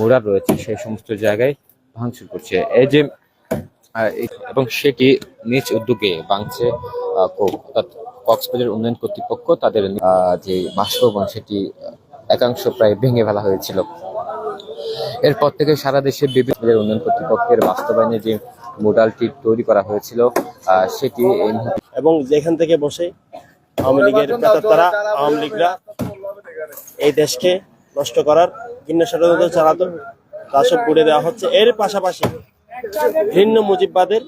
Mural রয়েছে সেই সমস্ত জায়গায় ভাঙচুর করছে। এই যে এবং সেটি নিজ উদ্যোগে ভাঙছে অর্থাৎ কক্সবাজার উন্নয়ন কর্তৃপক্ষ তাদের যে বাসভবন সেটি একাংশ প্রায় ভেঙে ফেলা হয়েছিল। এরপর থেকে সারা দেশে বিভিন্ন উন্নয়ন কর্তৃপক্ষের বাস্তবায়নে যে মোডালটি তৈরি করা হয়েছিল সেটি এবং যেখান থেকে বসে আওয়ামী লীগের নেতারা আওয়ামী লীগরা এই দেশকে নষ্ট করার ঘৃণ্য ষড়যন্ত্র চালাতো তা সব গুড়ে দেওয়া হচ্ছে। এর পাশাপাশি ঘৃণ্য মুজিববাদের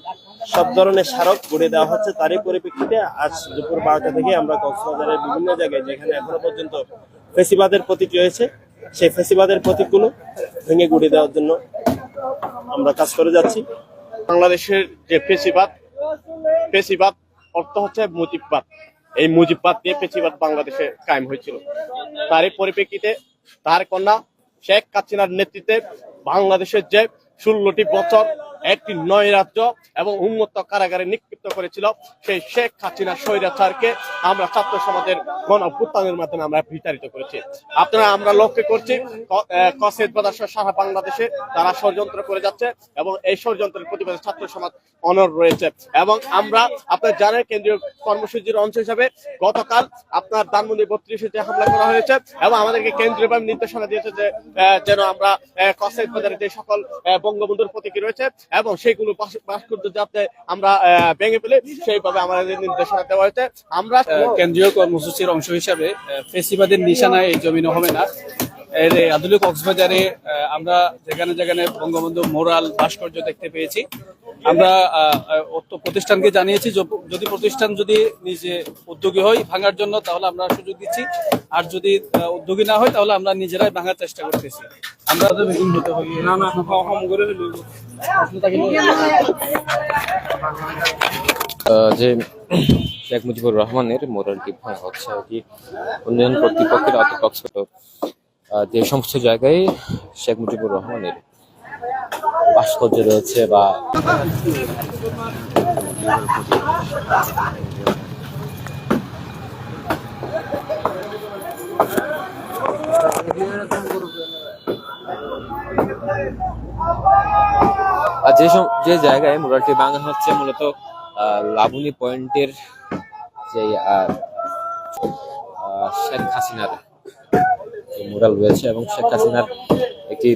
সব ধরনের স্মারক গুড়ে দেওয়া হচ্ছে। তারই পরিপ্রেক্ষিতে আজ দুপুর 12টা থেকে আমরা কক্সবাজারের বিভিন্ন জায়গায় যেখানে এখনো পর্যন্ত ফেসিবাদের প্রতীক রয়েছে সেই ফেসিবাদের প্রতীকগুলো ভেঙে গুড়ে দেওয়ার জন্য আমরা কাজ করে যাচ্ছি। বাংলাদেশের যে পেশিবাদ অর্থ হচ্ছে মুজিববাদ। এই মুজিববাদ দিয়ে পেশিবাদ বাংলাদেশে কায়েম হয়েছিল। তারই পরিপ্রেক্ষিতে তার কন্যা শেখ হাসিনার নেতৃত্বে বাংলাদেশের যে 16টি বছর একটি নৈরাজ্য এবং উন্মুক্ত কারাগারে নিক্ষিপ্ত করেছিল সেই শেখ হাসিনা স্বৈরাচারকে আমরা ছাত্র সমাজের গণ অভ্যুত্থানের মাধ্যমে আমরা বিতাড়িত করেছি। আপনারা আমরা লক্ষ্য করছি কক্সবাজার সারা বাংলাদেশে তারা ষড়যন্ত্র করে যাচ্ছে এবং এই ষড়যন্ত্রের প্রতিবাদে ছাত্র সমাজ অনড় রয়েছে। এবং আমরা আপনার জানেন কেন্দ্রীয় কর্মসূচির অংশ হিসাবে গতকাল আপনার ধানমন্ডি 32-এ হামলা করা হয়েছে এবং আমাদেরকে কেন্দ্রীয়ভাবে নির্দেশনা দিয়েছে যে যেন আমরা কক্সবাজারে যে সকল বঙ্গবন্ধুর প্রতীকী রয়েছে এবং সেইগুলো ভাস্কর্য যাতে আমরা ভেঙে ফেলে সেইভাবে আমাদের নির্দেশনা দেওয়া হয়েছে। আমরা কেন্দ্রীয় কর্মসূচির অংশ হিসাবে ফেসিবাদের নিশানায় এই জমিন হবে না। এর আধুনিক কক্সবাজারে আমরা যেখানে যেখানে বঙ্গবন্ধু মোরাল ভাস্কর্য দেখতে পেয়েছি আমরা প্রতিষ্ঠানকে জানিয়েছি যদি প্রতিষ্ঠান যদি নিজে উদ্যোগী হয় ভাঙার জন্য তাহলে আমরা সুযোগ দিচ্ছি, আর যদি উদ্যোগী না হয় তাহলে আমরা নিজেরাই ভাঙার চেষ্টা করতেছি। আমরা যে শেখ মুজিবুর রহমানের মোরালটি ভাঙা হচ্ছে এটি উন্নয়ন কর্তৃপক্ষের কক্সবাজার যে সমস্ত জায়গায় শেখ মুজিবুর রহমানের ভাস্কর্য রয়েছে বা যে জায়গায় মুরালটি ভাঙা হচ্ছে মূলত লাবণী পয়েন্টের যে শেখ হাসিনার মুরাল রয়েছে এবং শেখ হাসিনার একটি